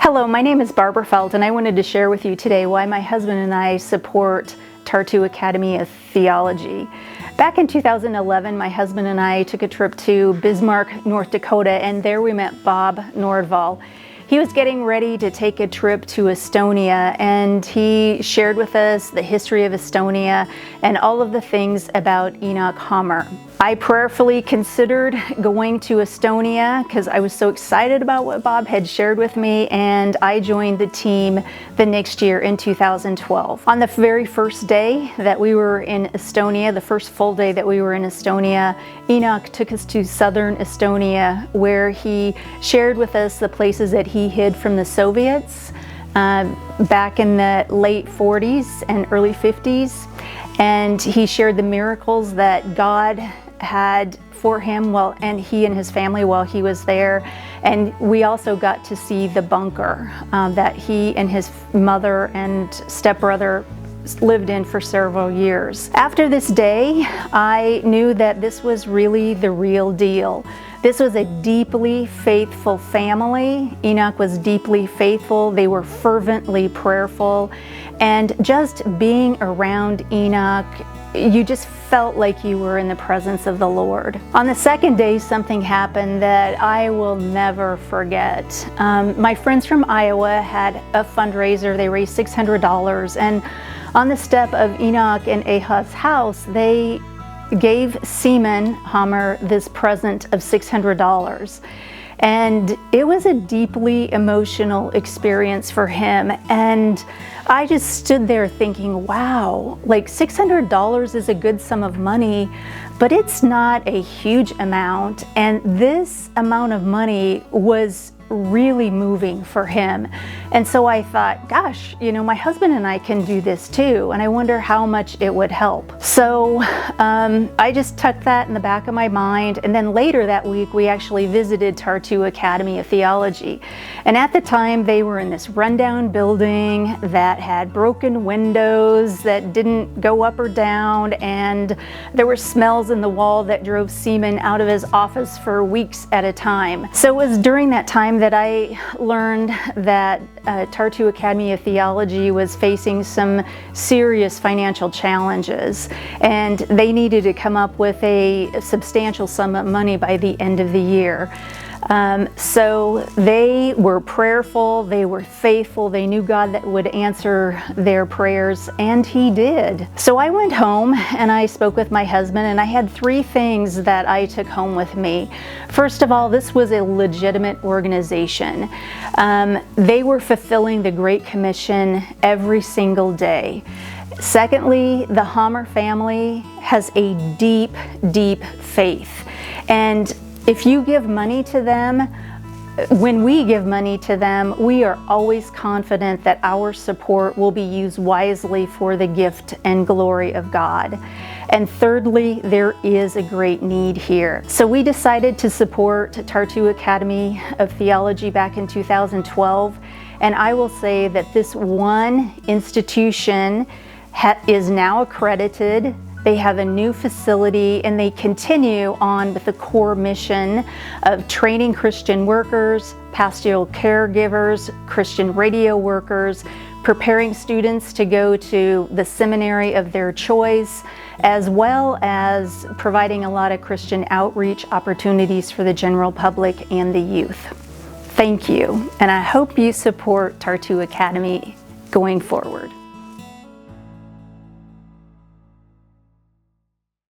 Hello, my name is Barbara Felt, and I wanted to share with you today why my husband and I support Tartu Academy of Theology. Back in 2011, my husband and I took a trip to Bismarck, North Dakota, and there we met Bob Nordval. He was getting ready to take a trip to Estonia, and he shared with us the history of Estonia and all of the things about Eenok Haamer. I prayerfully considered going to Estonia because I was so excited about what Bob had shared with me, and I joined the team the next year in 2012. On the very first day that we were in Estonia, the first full day that we were in Estonia, Eenok took us to southern Estonia, where he shared with us the places that he hid from the Soviets back in the late 40s and early 50s. And he shared the miracles that God had for him and he and his family while he was there. And we also got to see the bunker that he and his mother and stepbrother lived in for several years. After this day, I knew that this was really the real deal. This was a deeply faithful family. Eenok was deeply faithful. They were fervently prayerful. And just being around Eenok, you just felt like you were in the presence of the Lord. On the second day, something happened that I will never forget. My friends from Iowa had a fundraiser. They raised $600, and on the step of Eenok and Ahaz's house, they gave Seaman Haamer this present of $600. And it was a deeply emotional experience for him. And I just stood there thinking, wow, like $600 is a good sum of money, but it's not a huge amount. And this amount of money was really moving for him. And so I thought, gosh, my husband and I can do this too, and I wonder how much it would help. So I just tucked that in the back of my mind, and then later that week we actually visited Tartu Academy of Theology. And at the time they were in this rundown building that had broken windows that didn't go up or down, and there were smells in the wall that drove Seaman out of his office for weeks at a time. So it was during that time that I learned that Tartu Academy of Theology was facing some serious financial challenges, and they needed to come up with a substantial sum of money by the end of the year. So they were prayerful, they were faithful, they knew God that would answer their prayers, and He did. So I went home and I spoke with my husband, and I had three things that I took home with me. First of all, this was a legitimate organization. They were fulfilling the Great Commission every single day. Secondly, the Haamer family has a deep, deep faith. And if you give money to them, when we give money to them, we are always confident that our support will be used wisely for the gift and glory of God. And thirdly, there is a great need here. So we decided to support Tartu Academy of Theology back in 2012. And I will say that this one institution is now accredited. They have a new facility, and they continue on with the core mission of training Christian workers, pastoral caregivers, Christian radio workers, preparing students to go to the seminary of their choice, as well as providing a lot of Christian outreach opportunities for the general public and the youth. Thank you, and I hope you support Tartu Academy going forward.